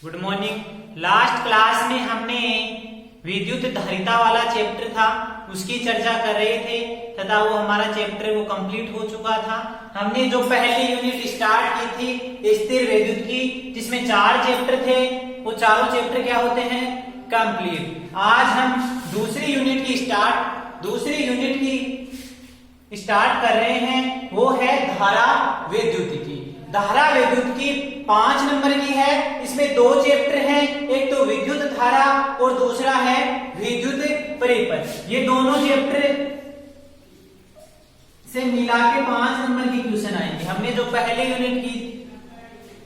Good morning. Last class में हमने विद्युत धारिता वाला चैप्टर था उसकी चर्चा कर रहे थे तथा वो हमारा चैप्टर वो कंप्लीट हो चुका था। हमने जो पहली यूनिट स्टार्ट की थी स्थिर विद्युत की, जिसमें 4 चैप्टर थे, वो चारों चैप्टर क्या होते हैं? कंप्लीट। आज हम दूसरी यूनिट की स्टार्ट कर रहे हैं, वो है धारा विद्युत की। धारा विद्युत की 5 नंबर की है। इसमें 2 चैप्टर हैं, एक तो विद्युत धारा और दूसरा है विद्युत परिपथ। ये दोनों चैप्टर से मिला के 5 नंबर की क्वेश्चन आएंगे। हमने जो पहले यूनिट की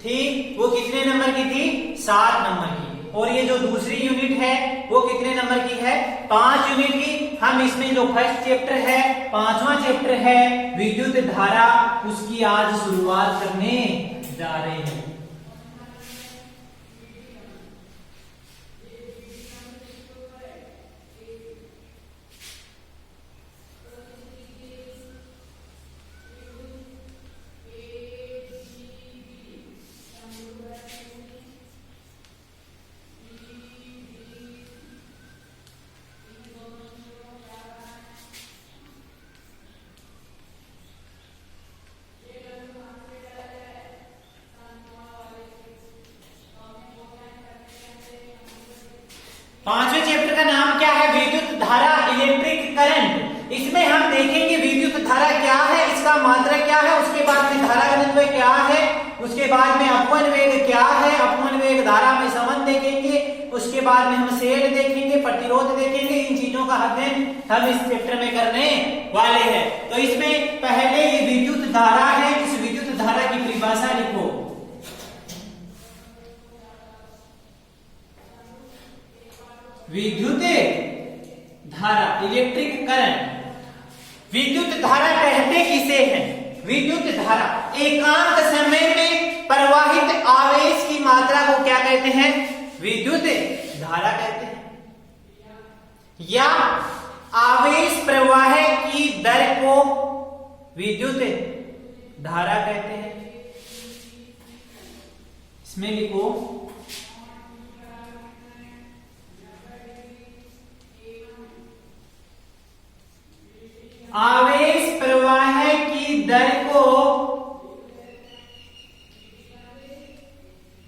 थी वो कितने नंबर की थी? 7 नंबर की। और ये जो दूसरी यूनिट है वो कितने नंबर की है? 5 यूनिट की। हम इसमें जो फर्स्ट चैप्टर है, 5वां चैप्टर है विद्युत धारा, उसकी आज शुरुआत करने जा रहे हैं। पांचवें चैप्टर का नाम क्या है? विद्युत धारा, इलेक्ट्रिक करंट। इसमें हम देखेंगे विद्युत धारा क्या है, इसका मात्रा क्या है, उसके बाद में धारा घनत्व क्या है, उसके बाद में अपवन वेग क्या है, अपवन वेग धारा में संबंध देखेंगे, उसके बाद में हम शेड देखेंगे, प्रतिरोध देखेंगे। इन चीजों का अध्ययन हम इस चैप्टर में करने वाले हैं। तो इसमें पहले ये विद्युत धारा है, इस विद्युत धारा की परिभाषा लिखो। विद्युत धारा, इलेक्ट्रिक करंट। विद्युत धारा कहते किसे हैं? विद्युत धारा एकांक समय में प्रवाहित आवेश की मात्रा को क्या कहते हैं? विद्युत धारा कहते हैं। या आवेश प्रवाह की दर को विद्युत धारा कहते हैं। इसमें लिखो आवेश प्रवाह की दर को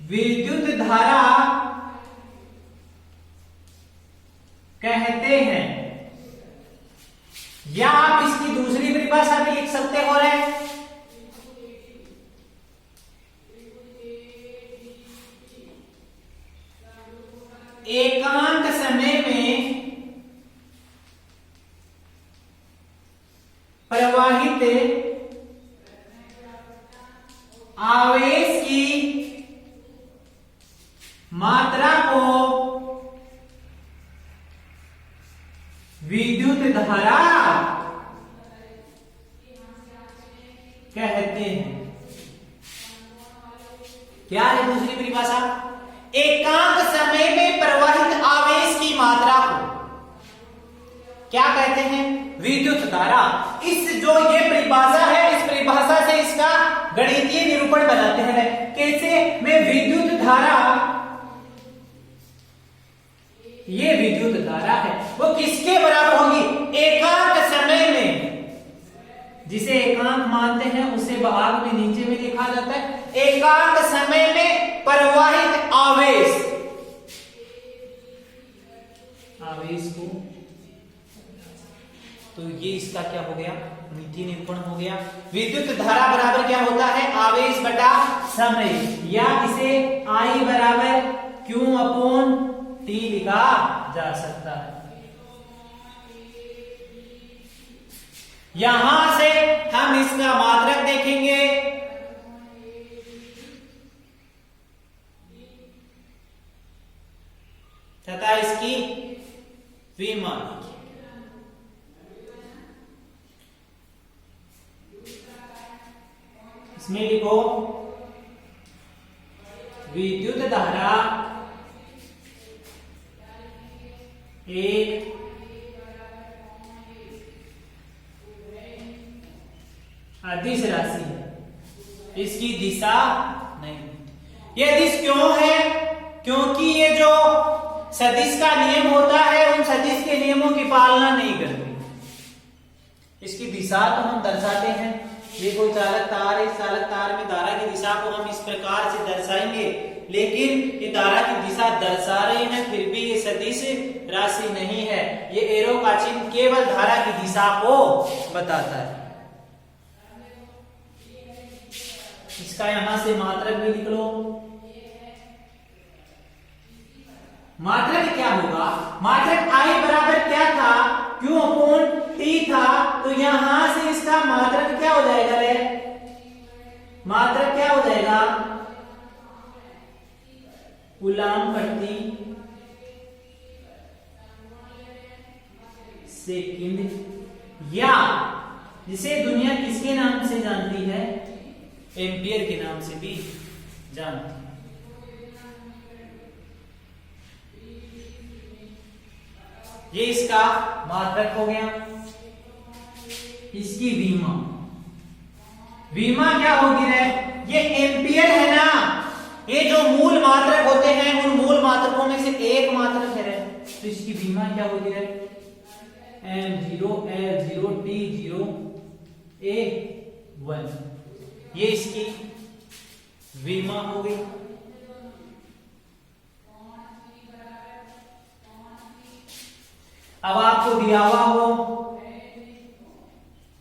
विद्युत धारा कहते हैं। या आप इसकी दूसरी परिभाषा भी लिख सकते हो रहे। एकांक समय में प्रवाहित आवेश की मात्रा को विद्युत धारा कहते हैं। क्या है दूसरी परिभाषा? एकांक समय में प्रवाहित आवेश की मात्रा को क्या कहते हैं? विद्युत धारा। इस जो ये परिभाषा है, इस परिभाषा से इसका गणितीय निरूपण बनाते हैं। कैसे? में विद्युत धारा, ये विद्युत धारा है वो किसके बराबर होगी? एकांक समय में, जिसे एकांक मानते हैं उसे भाग में नीचे में लिखा जाता है। एकांक समय में प्रवाहित आवेश को, तो ये इसका क्या हो गया? गणितीय निरूपण हो गया। विद्युत धारा बराबर क्या होता है? आवेश बटा समय, या इसे I बराबर Q अपॉन T लिखा जा सकता है। यहां से हम इसका मात्रक देखेंगे। तथा इसकी विमान। इसमें लिखो विद्युत धारा एक अदिश राशि है, इसकी दिशा नहीं। यह दिश क्यों है? क्योंकि ये जो सदिश का नियम होता है उन सदिश के नियमों की पालना नहीं करती। इसकी दिशा तो हम दर्शाते हैं, ये कोई चालक तार है, इस चालक तार में धारा की दिशा को हम इस प्रकार से दर्शाएंगे, लेकिन ये धारा की दिशा दर्शा रहे हैं, फिर भी ये सदिश राशि नहीं है। ये एरो का चिन्ह केवल धारा की दिशा को बताता है। इसका यहां से मात्रक भी लिख लो। मात्रक क्या होगा? मात्रक I बराबर क्या था? Q अपॉन T था, तो यहां से इसका मात्रक क्या हो जाएगा रे? मात्रक क्या हो जाएगा? कूलाम प्रति सेकंड, या जिसे दुनिया किसके नाम से जानती है? एम्पियर के नाम से भी जानती है। ये इसका मात्रक हो गया। इसकी विमा, विमा क्या होगी रे? ये एम्पियर है ना, ये जो मूल मात्रक होते हैं उन मूल मात्रकों में से एक मात्रक है रे, तो इसकी विमा क्या होगी रे? M0 L0 T0 A1, ये इसकी विमा हो गई। अब आपको दिया हुआ हो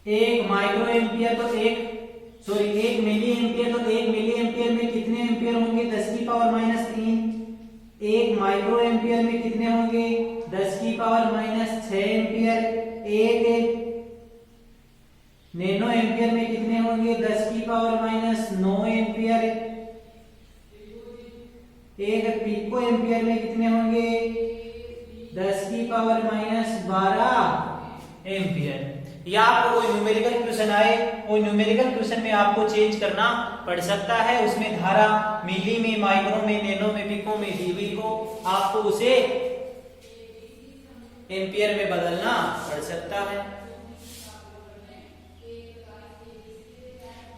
1 माइक्रो एम्पियर, तो 1 मिली एम्पियर, तो 1 मिली एम्पियर में कितने एम्पियर होंगे? 10 की पावर माइनस 3। 1 माइक्रो एम्पियर में कितने होंगे? 10 की power minus 6 ampere. 1 nano ampere में कितने होंगे? 10 की power minus 9 ampere. 1 pico ampere में कितने होंगे? 10 की पावर माइनस 12 एम्पियर। या आपको कोई न्यूमेरिकल क्वेश्चन आए, कोई न्यूमेरिकल क्वेश्चन में आपको चेंज करना पड़ सकता है, उसमें धारा मिली में, माइक्रो में, नैनो में, पिको में दी हुई हो, आपको उसे एम्पियर में बदलना पड़ सकता है।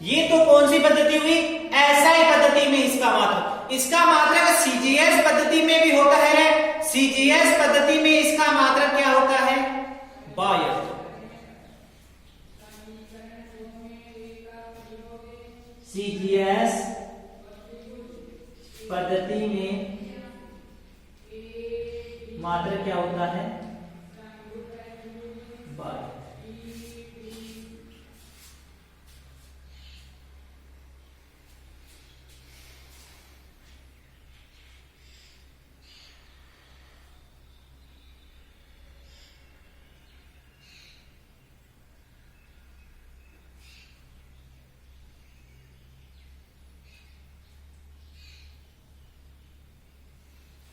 ये तो कौन सी पद्धति हुई? एसआई पद्धति में इसका मात्रक सीजीएस पद्धति में भी होता है। सीजीएस पद्धति में इसका मात्रक क्या होता है? 12। सीजीएस पद्धति में मात्रक क्या होता है? 12।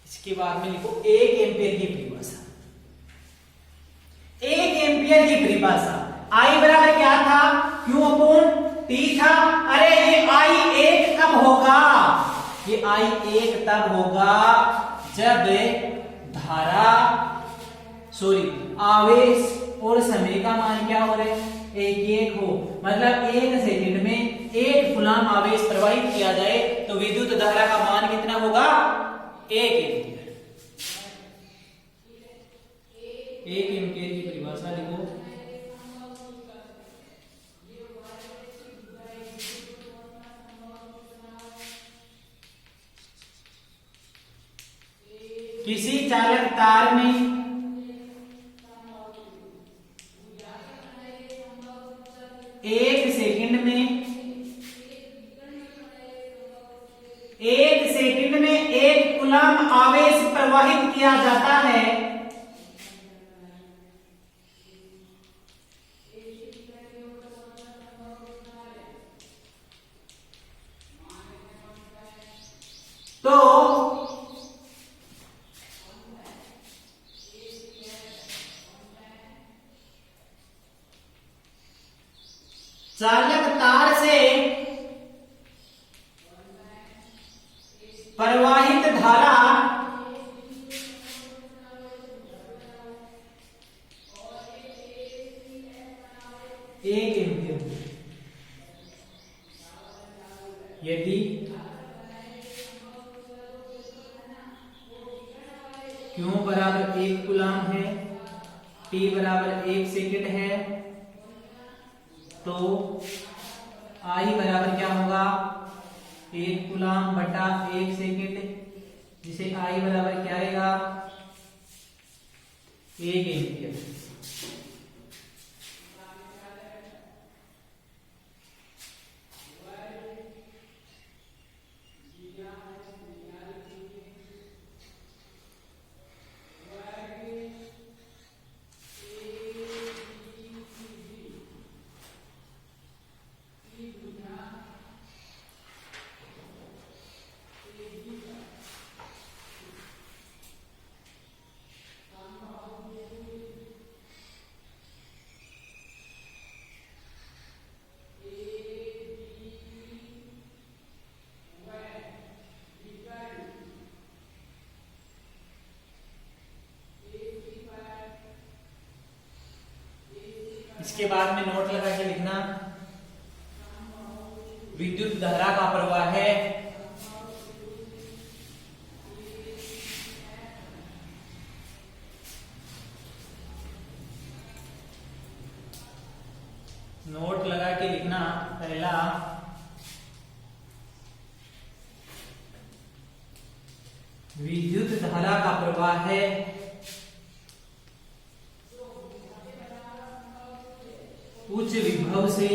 इसके बाद में लिखो 1 एम्पियर की परिभाषा। 1 एम्पियर की परिभाषा I बराबर क्या था? Q अपॉन T था। अरे ये I1 कब होगा? ये I1 तब होगा जब धारा आवेश और समय का मान क्या हो रहे? 1 हो। मतलब 1 सेकंड में 1 कूलाम आवेश प्रवाहित किया जाए तो विद्युत धारा का मान कितना होगा? 1 एम्पियर। 1 एम्पियर की परिभाषा लिखो। किसी चालक तार में एक सेकंड में 1 कूलाम आवेश प्रवाहित किया जाता है तो चालक तार से प्रवाहित धारा 1 एम्पियर। यदि Q बराबर 1 कूलम है, T बराबर 1 सेकेंड है, तो I बराबर क्या होगा 1 कूलम बटा 1 सेकेंड, जिसे I बराबर क्या आएगा 1 एम्पियर। इसके बाद में नोट लगा के लिखना, विद्युत धारा का प्रवाह है नोट लगा के लिखना, पहला विद्युत धारा का प्रवाह है उच्च विभव से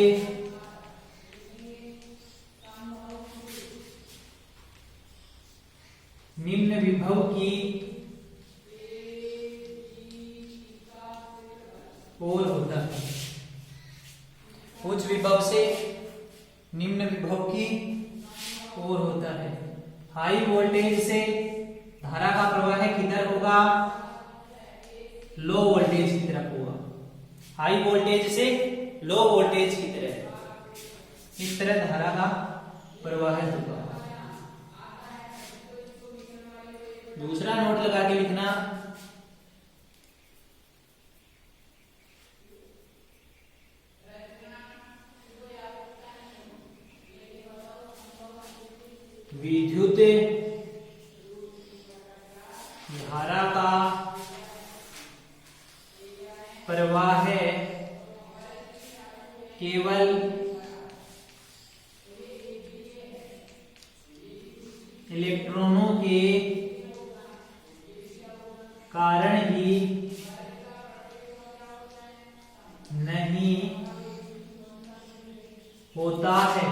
निम्न विभव की ओर होता है। उच्च विभव से निम्न विभव की ओर होता है। हाई वोल्टेज से धारा का प्रवाह किधर होगा, लो वोल्टेज की तरफ होगा। हाई वोल्टेज से लो वोल्टेज की तरफ इस तरह धारा का प्रवाह होगा। दूसरा नोट लगा के लिखना, विद्युत धारा का प्रवाह है केवल इलेक्ट्रॉनों के कारण ही नहीं होता है।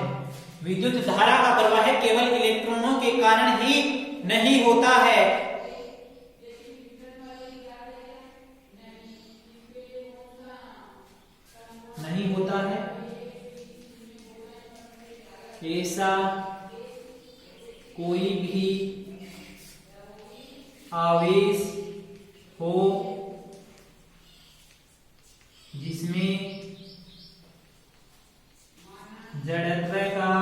विद्युत धारा का प्रवाह केवल इलेक्ट्रॉनों के कारण ही नहीं होता है। नहीं होता है ऐसा कोई भी आवेश हो जिसमें जड़त्व का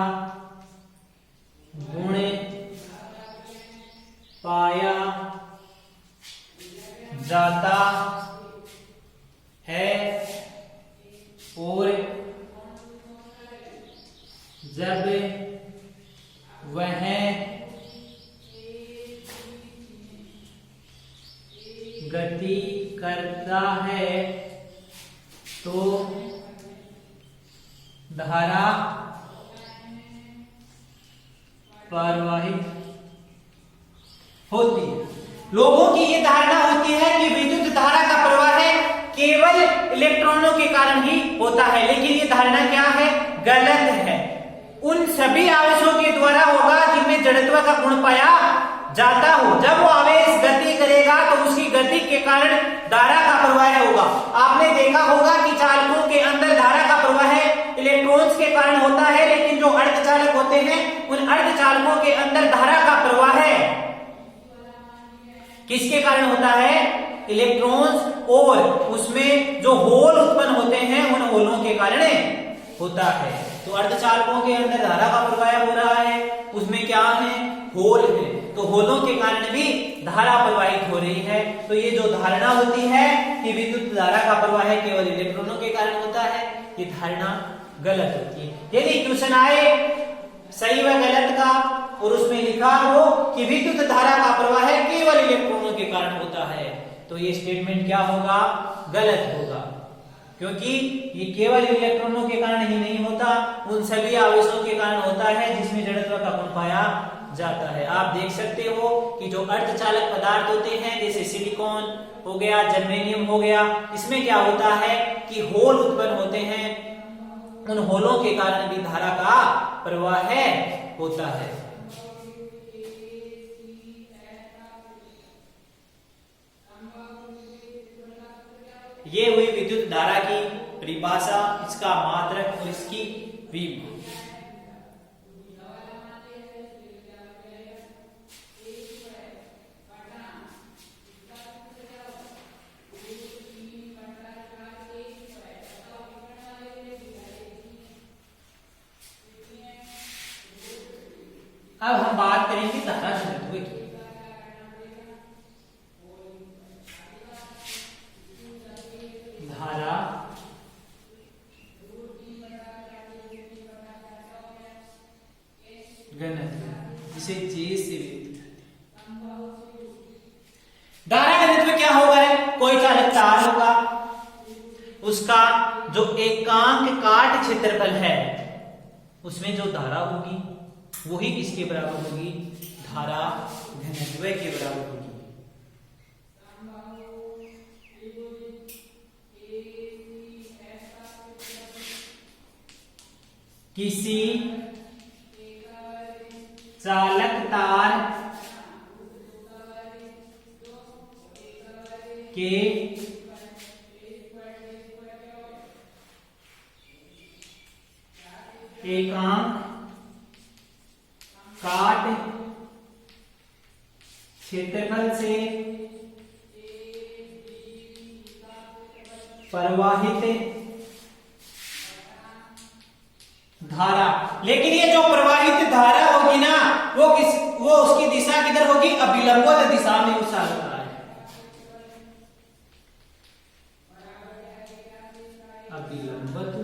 गुण पाया जाता है और जब वह गति करता है तो धारा प्रवाहित होती है। लोगों की ये धारणा होती है कि विद्युत धारा का प्रवाह केवल इलेक्ट्रॉनों के कारण ही होता है, लेकिन ये धारणा क्या है, गलत है। उन सभी आवेशों के द्वारा होगा जिनमें जड़त्व का गुण पाया जाता हो। जब वो आवेश गति करेगा तो उसकी गति के कारण धारा का प्रवाह होगा। आपने देखा होगा कि चालकों के अंदर धारा का प्रवाह इलेक्ट्रॉन्स के कारण होता है, लेकिन जो अर्धचालक होते हैं उन अर्धचालकों के अंदर धारा का प्रवाह किसके कारण होता है, इलेक्ट्रॉन्स और उसमें जो होल उत्पन्न होते हैं उन होलों के कारण होता है। तो अर्धचालकों के अंदर धारा का प्रवाह हो रहा है, उसमें क्या है, होल है, तो होलों के कारण भी धारा प्रवाहित हो रही है। तो ये जो धारणा होती है कि विद्युत धारा का प्रवाह केवल इलेक्ट्रॉनों के कारण होता है, ये धारणा गलत होती है। यदि क्वेश्चन आए सही व गलत का और उसमें लिखा हो कि विद्युत धारा का प्रवाह केवल इलेक्ट्रॉनों के कारण होता है, तो ये स्टेटमेंट क्या होगा, गलत होगा, क्योंकि ये केवल इलेक्ट्रॉनों के कारण ही नहीं होता, उन सभी आवेशों के कारण होता है जिसमें जड़त्व का गुण पाया जाता है। आप देख सकते हो कि जो अर्धचालक पदार्थ होते हैं जैसे सिलिकॉन हो गया, जर्मेनियम हो गया, इसमें क्या होता है कि होल उत्पन्न होते हैं, उन होलों के कारण भी धारा का प्रवाह होता है। ये हुई विद्युत धारा की परिभाषा, इसका मात्रक और इसकी विभव। अब हम बात करेंगे धारा घनत्व की। धारा घनत्व, जिसे जे से व्यक्त करते हैं। धारा घनत्व क्या होगा, कोई चालक तार होगा, उसका जो एकांक काट क्षेत्रफल है उसमें जो धारा होगी वही किसके बराबर होगी, धारा घनत्व के बराबर होगी। किसी चालक तार के एकांक काट क्षेत्रफल से प्रवाहित धारा, लेकिन ये जो प्रवाहित धारा होगी ना वो उसकी दिशा किधर होगी, अभिलंबवत दिशा में उछाल रहा है, अभिलंबवत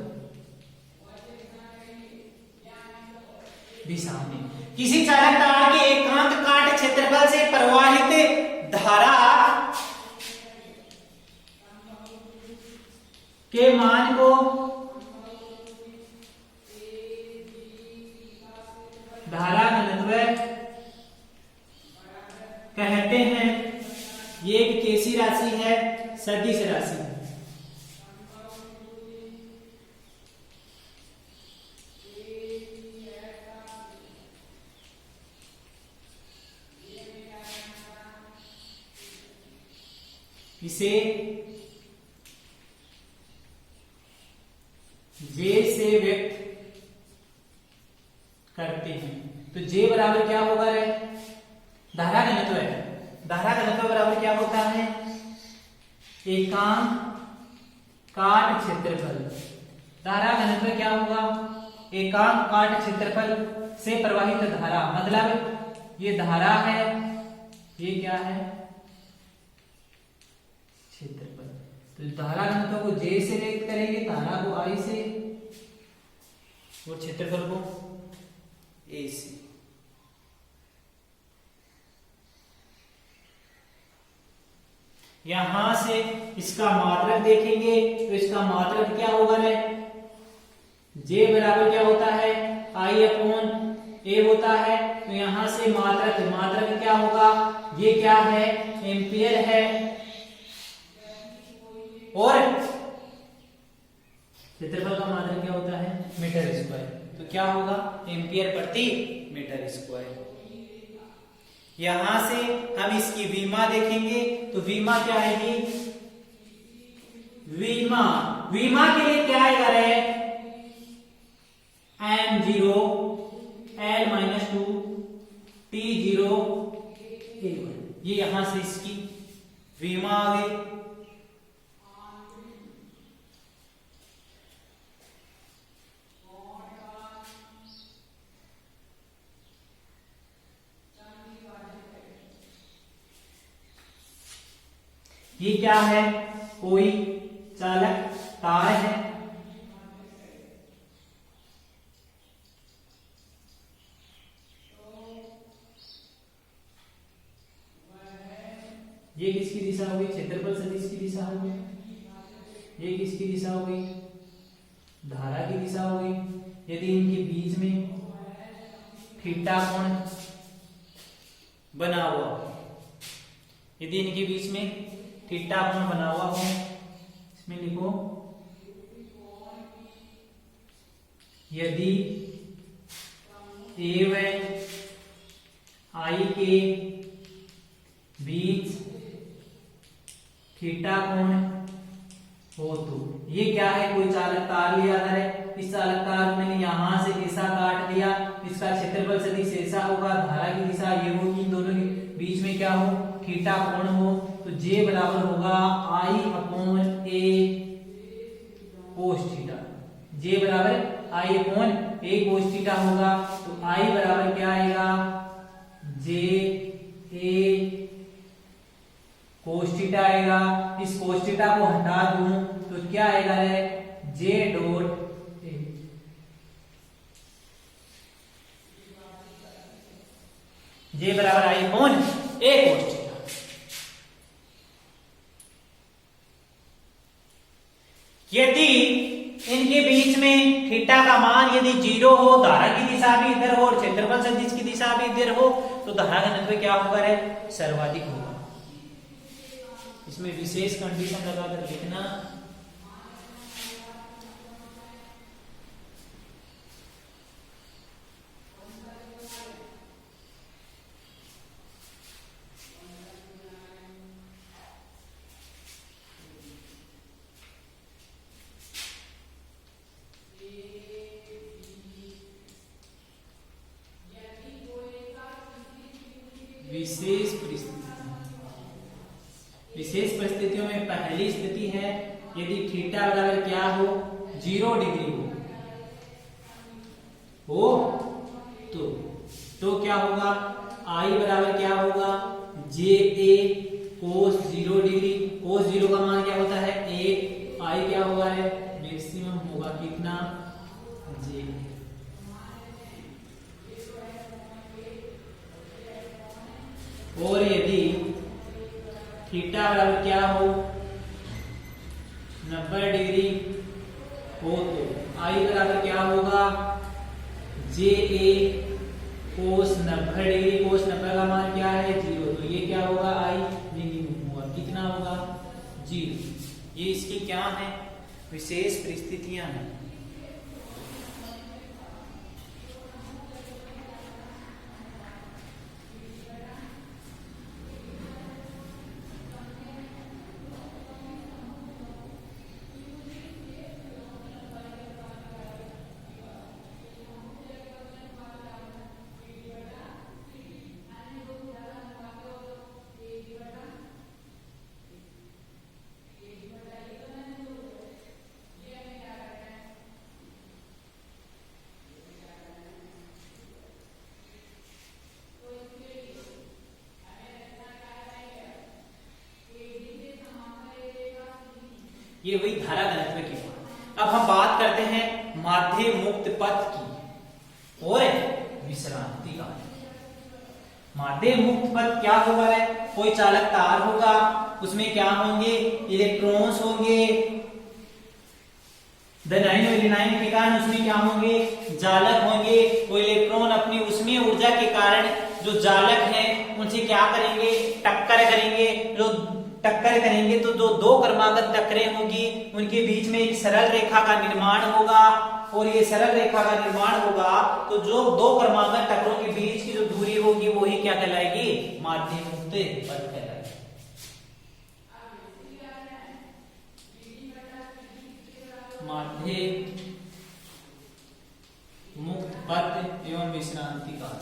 दिशा में। किसी चालक तार के एकांक काट क्षेत्रफल से प्रवाहित धारा के मान को धारा घनत्व कहते हैं। ये एक कैसी राशि है, सदिश राशि है। इसे जे से व्यक्त करते हैं, तो जे बराबर क्या होगा रे, धारा घनत्व है। धारा घनत्व बराबर क्या होता है, एकांक काट क्षेत्रफल। धारा घनत्व क्या होगा, एकांक काट क्षेत्रफल से प्रवाहित धारा, मतलब ये धारा है, ये क्या है, क्षेत्रफल। तो धारा घनत्व को जे से व्यक्त करेंगे, धारा को आई से और क्षेत्रफल को ए से। यहां से इसका मात्रक देखेंगे तो इसका मात्रक क्या होगा रे, जे बराबर क्या होता है, आई अपॉन ए होता है। तो यहां से मात्रक क्या होगा, ये क्या है, एम्पियर है, और क्षेत्रफल का मात्रक क्या होता है, मीटर स्क्वायर। तो क्या होगा, एम्पियर प्रति मीटर स्क्वायर। यहां से हम इसकी विमा देखेंगे तो विमा क्या आएगी, विमा के लिए क्या आएगा रे, m0 l-2 t0 ये यहां से इसकी विमा आ गई। ये क्या है, कोई चालक तार है, ये किसकी दिशा हो गई? क्षेत्रफल सदिश की दिशा हो गई। ये किसकी दिशा हो गई? धारा की दिशा हो गई। यदि इनके बीच में थीटा कोण बना हुआ हो, यदि इनके बीच में थीटा कोण बना हुआ हो, इसमें लिखो यदि ए व आई के बीच थीटा कोण हो तो ये क्या है? कोई चालक तार लिया है। इस चालक तार मैंने यहां से ऐसा काट दिया, इसका क्षेत्रफल सदिश ऐसा होगा, धारा की दिशा ये होगी, इन दोनों के बीच में क्या हो? थीटा कोण हो। तो जे बराबर होगा आई अपॉन ए कोस थीटा। जे बराबर आई अपॉन ए कोस थीटा होगा। तो आई बराबर क्या आएगा? जे ए कोस थीटा आएगा। इस कोस थीटा को हटा दूं तो क्या आएगा? है जे डॉट ए। जे बराबर आई अपॉन ए कोस थीटा। यदि इनके बीच में थीटा का मान यदि 0 हो, धारा की दिशा भी इधर हो और क्षेत्रफल सदिश की दिशा भी इधर हो, तो धारा घनत्व क्या होगा? है सर्वाधिक होगा। इसमें विशेष कंडीशन लगाकर लिखना। विशेष परिस्थितियों में पहली स्थिति है यदि थीटा बराबर क्या हो? 0 डिग्री हो तो क्या होगा? आई बराबर क्या होगा? जे ए कोस 0 डिग्री। कोस 0 का मान क्या होता है? 1। आई क्या होगा? है मैक्सिमम होगा कितना? जे। और यदि थीटा बराबर क्या हो? 90 डिग्री हो तो आई बराबर क्या होगा? जे ए कोस 90 डिग्री। कोस 90 का मान क्या है? 0। तो ये क्या होगा? आई मिनिमम होगा। कितना होगा? 0। ये इसकी क्या है? विशेष परिस्थितियां हैं। ये वही धारा घनत्व की बात। अब हम बात करते हैं माध्य मुक्त पथ की और विश्रांति का। माध्य मुक्त पथ क्या होगा? है कोई चालक तार होगा, उसमें क्या होंगे? इलेक्ट्रॉन्स होंगे। धनायन और ऋणायन के कारण उसमें क्या होंगे? जालक होंगे। वो इलेक्ट्रॉन अपनी उसमें ऊर्जा के कारण जो जालक हैं उनसे क्या करेंगे? टक्कर करेंगे। जो टक्कर करेंगे तो जो दो क्रमागत टक्करें होगी उनके बीच में एक सरल रेखा का निर्माण होगा। और ये सरल रेखा का निर्माण होगा तो जो दो क्रमागत टक्करों के बीच की जो दूरी होगी वो ही क्या कहलाएगी? माध्य मुक्त पथ कहलाएगी। माध्य मुक्त पथ एवं विश्रांति का।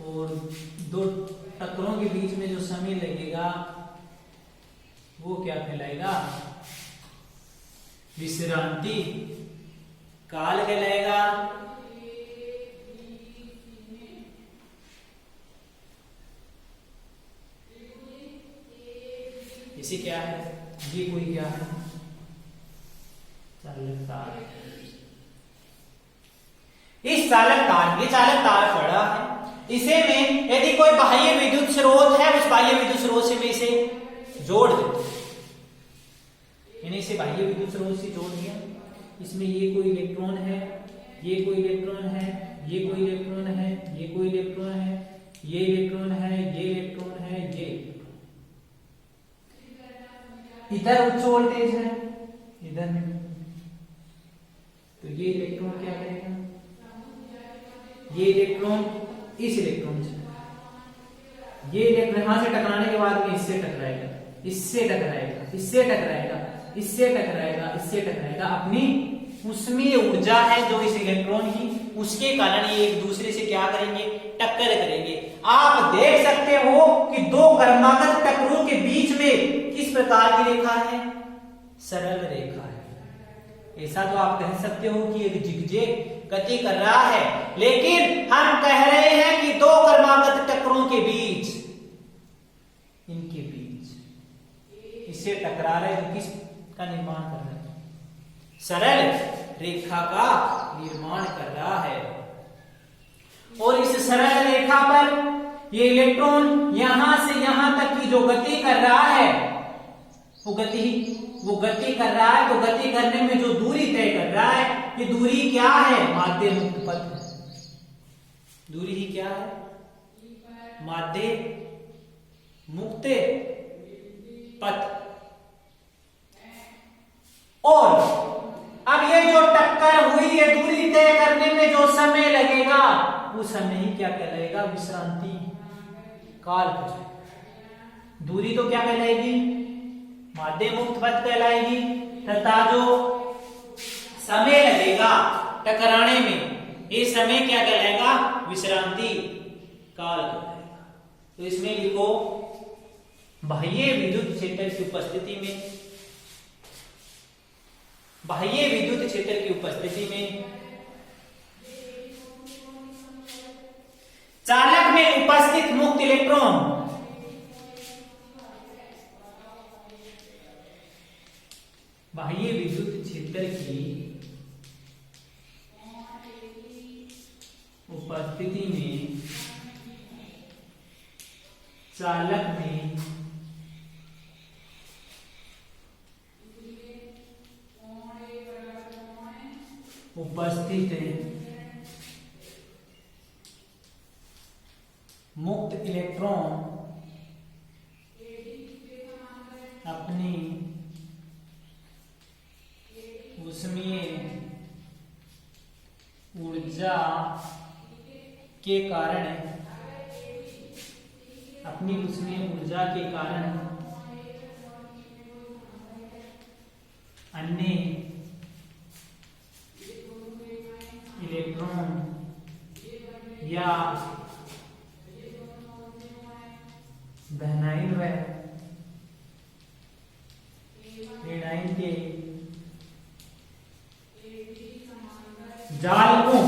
और दो टक्करों के बीच में जो समय लगेगा वो क्या कहलाएगा? विश्रांति काल कहलाएगा। इसे क्या है? ये कोई क्या है? चालक तार। इस चालक तार, ये चालक तार पड़ा है, इसे में यदि कोई बाह्य विद्युत स्रोत है, उस बाह्य विद्युत स्रोत से मैं इसे जोड़ देता हूं, मैंने इसे बाह्य विद्युत स्रोत से जोड़ दिया। इसमें ये कोई इलेक्ट्रॉन है, ये कोई इलेक्ट्रॉन है, ये कोई इलेक्ट्रॉन है, ये कोई इलेक्ट्रॉन है, ये इलेक्ट्रॉन है, ये इलेक्ट्रॉन है, ये इधर उच्च वोल्टेज है, इधर नहीं, तो ये इलेक्ट्रॉन क्या करेगा, ये इलेक्ट्रॉन इस इलेक्ट्रॉन से, ये इलेक्ट्रॉन यहां से टकराने के बाद में इससे टकराएगा, इससे टकराएगा, इससे टकराएगा, इससे टकराएगा, इससे टकराएगा, अपनी उसमें ऊर्जा है जो इस इलेक्ट्रॉन की, उसके कारण ये एक दूसरे से क्या करेंगे, टक्कर करेंगे। आप देख सकते हो कि दो क्रमागत टक्करों के बीच में किस प्रकार की रेखा है, सरल रेखा है। ऐसा तो आप कह सकते हो कि एक जिगजैग गति कर रहा है, लेकिन हम कह रहे हैं कि दो क्रमागत टक्करों के बीच, इनके बीच इससे टकरा रहे तो किस का निर्माण कर रहा है, सरल रेखा का निर्माण कर रहा है। और इस सरल रेखा पर ये इलेक्ट्रॉन यहां से यहां तक की जो गति कर रहा है, वो गति कर रहा है, तो गति करने में जो दूरी तय कर रहा है, ये दूरी क्या है, माध्य मुक्त पथ। दूरी ही क्या है, माध्य मुक्त पथ। और अब ये जो टक्कर हुई है, दूरी तय करने में जो समय लगेगा, वो समय ही क्या कहलाएगा, विश्रांति काल हो जाएगा। दूरी तो क्या कहलाएगी, माध्य मुक्त पथ कहलाएगी, तथा जो समय लगेगा टकराने में, ये समय क्या कहलाएगा, विश्रांति काल कहलाएगा। तो इसमें लिखो, बाह्य विद्युत क्षेत्र की उपस्थिति में, बाह्य विद्युत क्षेत्र की उपस्थिति में चालक में उपस्थित मुक्त इलेक्ट्रॉन बाह्य विद्युत क्षेत्र की उपस्थिति में चालक में उपस्थित मुक्त इलेक्ट्रॉन अपनी ऊष्मीय ऊर्जा के कारण, अपनी ऊष्मीय ऊर्जा के कारण अन्य इलेक्ट्रॉन या धनायन व ऋणायन के जालकों,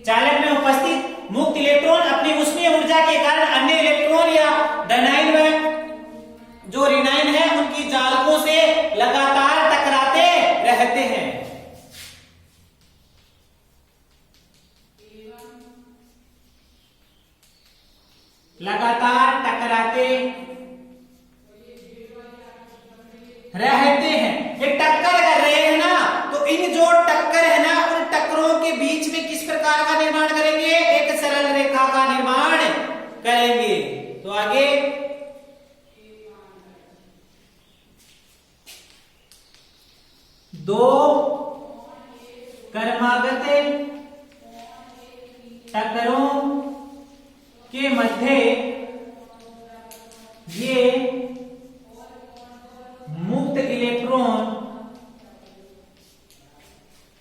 चालक में उपस्थित मुक्त इलेक्ट्रॉन अपनी ऊष्मीय ऊर्जा के कारण अन्य इलेक्ट्रॉन या धनायन व जो ऋणायन है, उनकी जालकों से लगातार टकराते रहते हैं। लगातार टकराते रहते हैं। ये टक्कर कर रहे हैं ना, तो इन जो टक्कर है ना, उन टक्करों के बीच में किस प्रकार का निर्माण करेंगे, एक सरल रेखा का निर्माण करेंगे। तो आगे दो क्रमागत टक्करों के मध्य ये मुक्त इलेक्ट्रॉन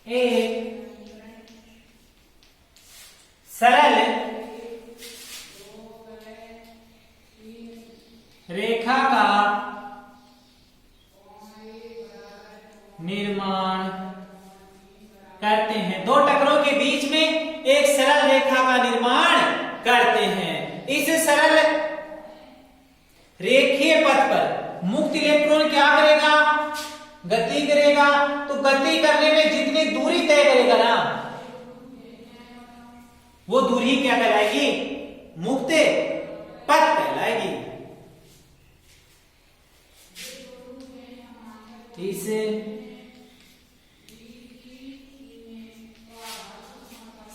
एक सरल रेखा का निर्माण करते हैं। दो टक्करों के बीच में एक सरल रेखा का निर्माण करते हैं। इस सरल रेखीय पथ पर मुक्त इलेक्ट्रॉन क्या करेगा, गति करेगा। तो गति करने में जितनी दूरी तय करेगा ना, वो दूरी क्या कहलाएगी, मुक्त पथ कहलाएगी। इस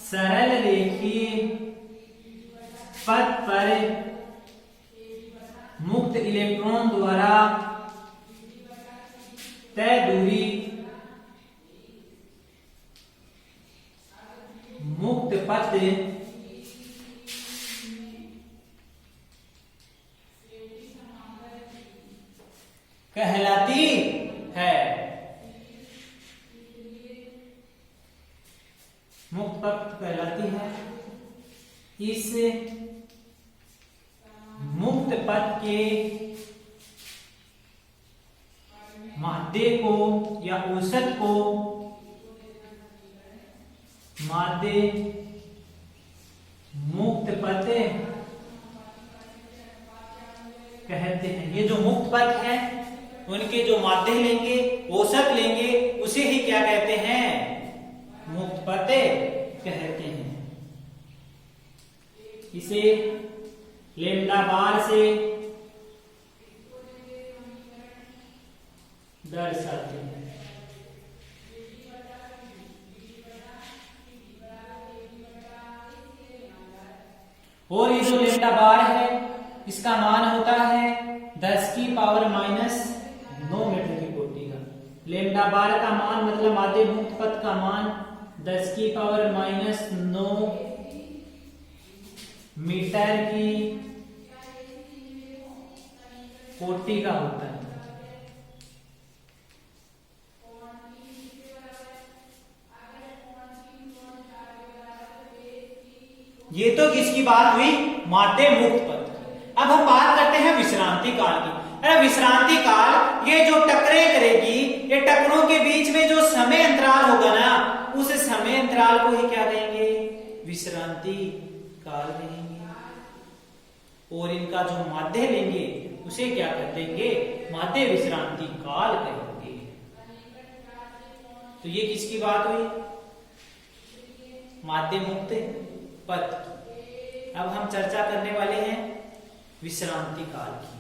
सरल रेखीय पथ पर मुक्त इलेक्ट्रॉन द्वारा तय दूरी मुक्त पथ कहलाती है। मुक्त पथ कहलाती है। इस मुक्त पथ के माध्य को या औसत को माध्य मुक्त पथ कहते हैं। ये जो मुक्त पथ है उनके जो माध्य लेंगे, औसत लेंगे, उसे ही क्या कहते हैं? मुक्त पथ कहते हैं। इसे लैम्डा बार से दर्शाते हैं। और ये जो लैम्डा बार है इसका मान होता है 10 की पावर माइनस 9 मीटर की कोटि का। लैम्डा बार का मान मतलब माध्य मुक्त पथ का मान 10 की पावर माइनस 9 मीटर की कोटि का होता है। ये तो किसकी बात हुई? माध्य मुक्त पथ की। अब हम बात करते हैं विश्रांति काल की। अरे विश्रांति काल, ये जो टकरे करेगी, ये टकरों के बीच में जो समय अंतराल होगा ना, उस समय अंतराल को ही क्या कहेंगे? विश्रांति काल कहेंगे। और इनका जो माध्य लेंगे उसे क्या कर देंगे? माध्य विश्रांति काल कहेंगे। तो ये किसकी बात हुई? माध्य मुक्त पथ। अब हम चर्चा करने वाले हैं विश्रांति काल की।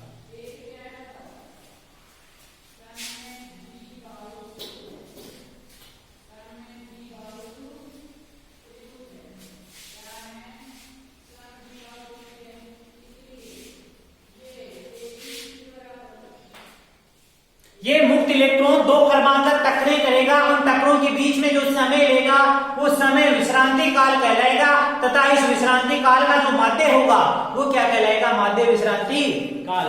ये मुक्त इलेक्ट्रॉन दो क्रमांक टकरे करेगा। उन टकरों के बीच में जो समय लेगा वो समय विश्रांति काल कहलाएगा। तथा इस विश्रांति काल का जो माध्य होगा वो क्या कहलाएगा? माध्य विश्रांति काल।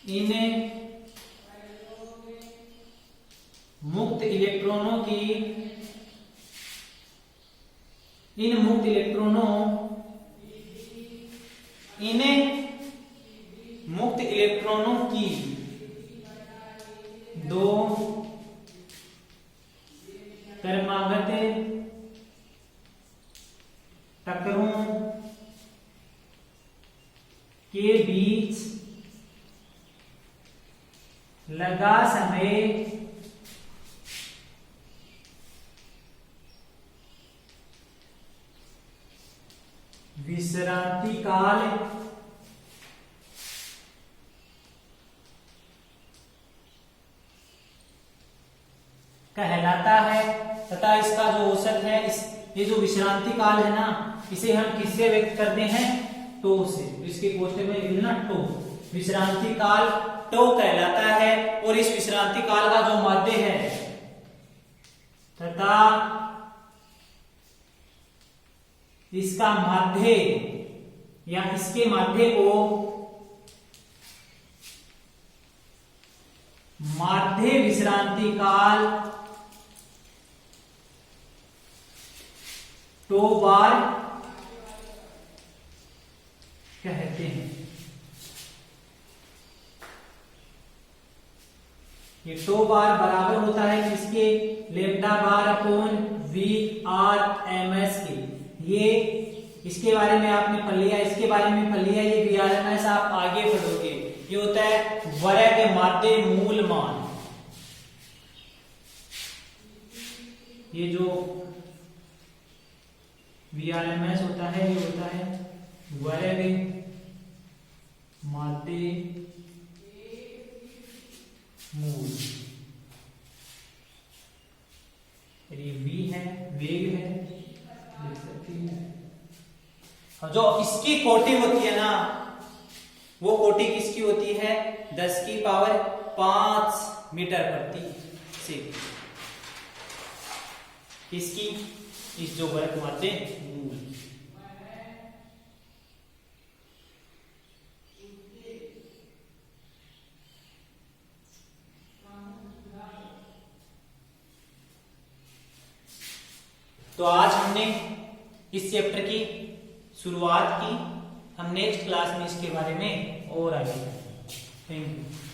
इन मुक्त इलेक्ट्रॉनों की दो क्रमागत टकरों के बीच लगा समय विश्रांति काल कहलाता है। तथा इसका जो औसत है, ये जो विश्रांति काल है ना, इसे हम किससे व्यक्त करते हैं? टो से। इसके कोष्टक में लिखना टो। विश्रांति काल टो कहलाता है। और इस विश्रांति काल का जो माध्य है तथा इसका माध्य या इसके माध्य को माध्य विश्रांति काल टो बार कहते हैं। ये टो बार बराबर होता है किसके? Lambda bar upon V R M S के। ये इसके बारे में आपने पढ़ लिया, इसके बारे में पढ़ लिया। ये वी आर एम एस आप आगे पढ़ोगे। ये होता है वर्ग माध्य मूल मान। ये जो VRMS होता है ये होता है वर्ग माध्य मूल, ये V है, वेग है, देख सकते हैं। जो इसकी कोटि होती है ना, वो कोटि किसकी होती है? 10 की पावर 5 मीटर प्रति सेकंड। इसकी इस जो वर्ग माध्य मूल। तो आज हमने इस चैप्टर की शुरुआत की। हम नेक्स्ट क्लास में इसके बारे में और आगे। Thank you.